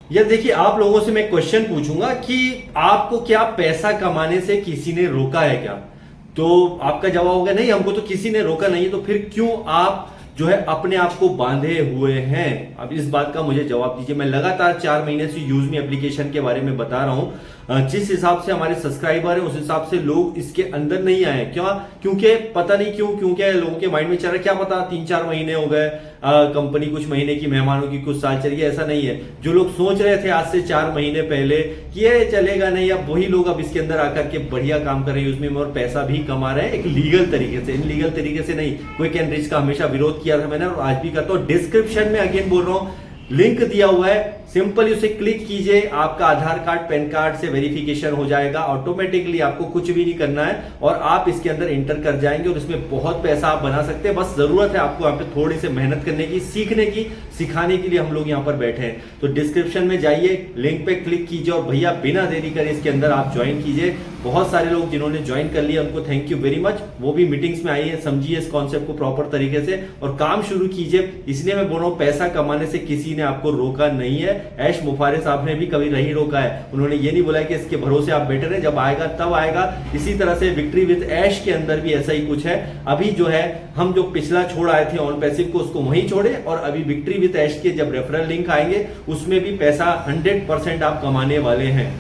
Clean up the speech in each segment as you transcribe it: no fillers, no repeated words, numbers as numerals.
या देखिए, आप लोगों से मैं क्वेश्चन पूछूंगा कि आपको क्या पैसा कमाने से किसी ने रोका है क्या? तो आपका जवाब होगा नहीं, हमको तो किसी ने रोका नहीं। तो फिर क्यों आप जो है अपने आप को बांधे हुए हैं? अब इस बात का मुझे जवाब दीजिए। मैं लगातार 4 महीने से यूज मी एप्लीकेशन के बारे में बता रहा हूं। जिस हिसाब से हमारे सब्सक्राइबर है उस हिसाब से लोग इसके अंदर नहीं आए। क्यों? क्योंकि पता नहीं क्यों, क्योंकि लोगों के माइंड में चल रहा है क्या पता 3-4 महीने हो गए, कंपनी कुछ महीने की, मेहमानों की कुछ साल चली गई। ऐसा नहीं है। जो लोग सोच रहे थे आज से 4 महीने पहले कि ये चलेगा नहीं, अब वही लोग अब इसके अंदर आकर के बढ़िया काम कर रहे हैं यूज में और पैसा भी कमा रहे हैं एक लीगल तरीके से। इनलीगल तरीके से नहीं। क्विक एंड रिच का हमेशा विरोध किया था मैंने और आज भी करता हूं। डिस्क्रिप्शन में अगेन बोल रहा हूं, लिंक दिया हुआ है, सिंपली उसे क्लिक कीजिए, आपका आधार कार्ड पैन कार्ड से वेरिफिकेशन हो जाएगा ऑटोमेटिकली। आपको कुछ भी नहीं करना है और आप इसके अंदर एंटर कर जाएंगे और इसमें बहुत पैसा आप बना सकते हैं। बस जरूरत है आपको यहाँ पे थोड़ी सी मेहनत करने की, सीखने की, सिखाने के लिए हम लोग यहाँ पर बैठे हैं। तो डिस्क्रिप्शन में जाइए, लिंक पे क्लिक कीजिए और भैया बिना देरी करे इसके अंदर आप ज्वाइन कीजिए। बहुत सारे लोग जिन्होंने ज्वाइन कर लिया उनको थैंक यू वेरी मच। वो भी मीटिंग्स में आइए, समझिए इस कॉन्सेप्ट को प्रॉपर तरीके से और काम शुरू कीजिए। इसलिए मैं बोल रहा हूँ पैसा कमाने से किसी ने आपको रोका नहीं है। ऐश मुफारे साहब ने भी कभी नहीं रोका है। उन्होंने ये नहीं बोला कि इसके भरोसे आप बैठे रहे, जब आएगा तब आएगा। इसी तरह से विक्ट्री विद ऐश के अंदर भी ऐसा ही कुछ है। अभी जो है हम जो पिछला छोड़ आए थे ऑन पैसिव को, उसको वहीं छोड़े और अभी विक्ट्री विद ऐश के जब रेफरल लिंक आएंगे उसमें भी पैसा 100% आप कमाने वाले हैं।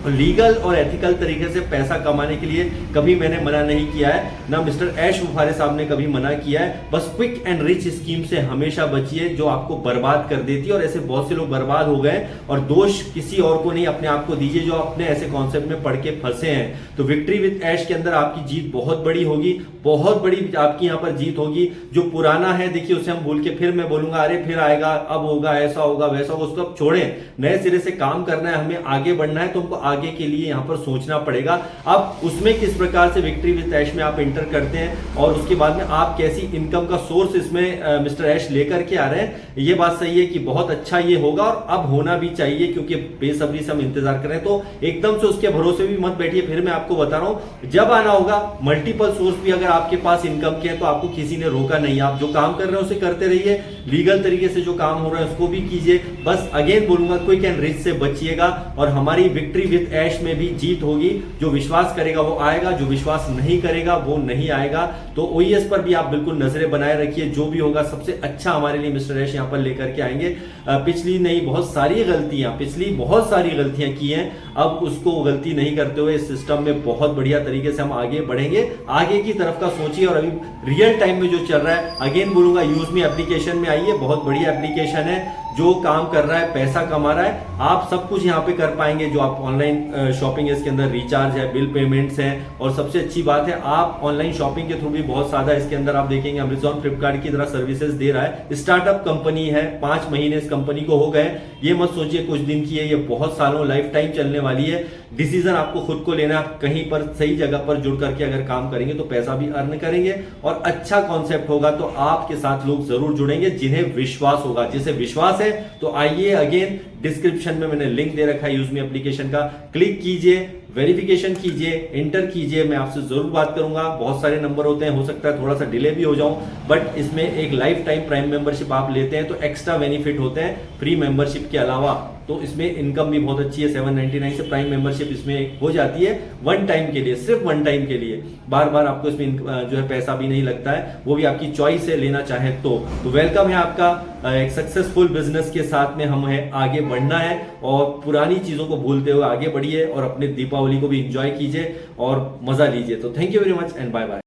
लीगल और एथिकल तरीके से पैसा कमाने के लिए कभी मैंने मना नहीं किया है, ना मिस्टर ऐश मुफारे साहब ने कभी मना किया है। बस क्विक एंड रिच स्कीम से हमेशा बचिए जो आपको बर्बाद कर देती है और ऐसे बहुत से लोग बर्बाद हो गए और दोष किसी और को नहीं, अपने आप को दीजिए जो अपने ऐसे कॉन्सेप्ट में पढ़ के फंसे हैं। तो विक्ट्री विद ऐश के अंदर आपकी जीत बहुत बड़ी होगी, बहुत बड़ी आपकी यहाँ पर जीत होगी। जो पुराना है देखिए उसे हम भूल के फिर मैं बोलूंगा अरे फिर आएगा, अब होगा, ऐसा होगा, वैसा होगा, उसको अब छोड़ें। नए सिरे से काम करना है, हमें आगे बढ़ना है तो हमको आगे के लिए यहां पर सोचना पड़ेगा। अब उसमें किस प्रकार से विक्ट्री विद ऐश में आप एंटर करते हैं और उसके बाद में आप कैसी इनकम का सोर्स इसमें मिस्टर ऐश लेकर के आ रहे हैं, ये बात सही है कि बहुत अच्छा ये होगा और अब होना भी चाहिए क्योंकि बेसब्री से हम इंतजार कर रहे हैं। तो एकदम से उसके भरोसे भी मत बैठिए। फिर मैं आपको बता रहा हूं जब आना होगा मल्टीपल सोर्स भी अगर आपके पास इनकम के हैं तो आपको किसी ने रोका नहीं। आप जो काम कर रहे हैं उसे करते रहिए, लीगल तरीके से जो काम हो रहा है उसको भी कीजिए। बस अगेन बोलूंगा क्विक एंड रिच से बचिएगा और हमारी विक्ट्री विद ऐश में भी जीत होगी। जो विश्वास करेगा वो आएगा, जो विश्वास नहीं करेगा वो नहीं आएगा। तो ओईएस पर भी आप बिल्कुल नजरें बनाए रखिए, जो भी होगा सबसे अच्छा हमारे लिए मिस्टर ऐश यहां पर लेकर के आएंगे। पिछली नहीं बहुत सारी गलतियां की हैं, अब उसको गलती नहीं करते हुए इस सिस्टम में बहुत बढ़िया तरीके से हम आगे बढ़ेंगे। आगे की तरफ का सोचिए और अभी रियल टाइम में जो चल रहा है, अगेन बोलूंगा यूज मी एप्लीकेशन में आइए, बहुत बढ़िया एप्लीकेशन है जो काम कर रहा है, पैसा कमा रहा है। आप सब कुछ यहाँ पे कर पाएंगे जो आप ऑनलाइन शॉपिंग है, इसके अंदर रिचार्ज है, बिल पेमेंट्स हैं और सबसे अच्छी बात है आप ऑनलाइन शॉपिंग के थ्रू भी बहुत ज्यादा इसके अंदर आप देखेंगे अमेजॉन फ्लिपकार्ट की तरह सर्विसेज दे रहा है। स्टार्टअप कंपनी है, 5 महीने इस कंपनी को हो गए। ये मत सोचिए कुछ दिन की है, ये बहुत सालों लाइफ टाइम चलने वाली है। डिसीजन आपको खुद को लेना, कहीं पर सही जगह पर जुड़ करके अगर काम करेंगे तो पैसा भी अर्न करेंगे और अच्छा कॉन्सेप्ट होगा तो आपके साथ लोग जरूर जुड़ेंगे जिन्हें विश्वास होगा। जिसे विश्वास है तो आइए, अगेन डिस्क्रिप्शन में मैंने लिंक दे रखा है यूज मी एप्लीकेशन का, क्लिक कीजिए, वेरिफिकेशन कीजिए, एंटर कीजिए। मैं आपसे जरूर बात करूंगा। बहुत सारे नंबर होते हैं, हो सकता है थोड़ा सा डिले भी हो जाऊं, बट इसमें एक लाइफ टाइम प्राइम मेंबरशिप आप लेते हैं तो एक्स्ट्रा बेनिफिट होते हैं फ्री मेंबरशिप के अलावा। तो इसमें इनकम भी बहुत अच्छी है, 799 से प्राइम मेंबरशिप इसमें हो जाती है वन टाइम के लिए, सिर्फ वन टाइम के लिए। बार बार आपको इसमें जो है पैसा भी नहीं लगता है, वो भी आपकी चॉइस है लेना चाहे तो वेलकम है आपका। एक सक्सेसफुल बिजनेस के साथ में हमें आगे बढ़ना है और पुरानी चीजों को भूलते हुए आगे बढ़िए और अपने दीपावली को भी एंजॉय कीजिए और मजा लीजिए। तो thank you very much and bye bye.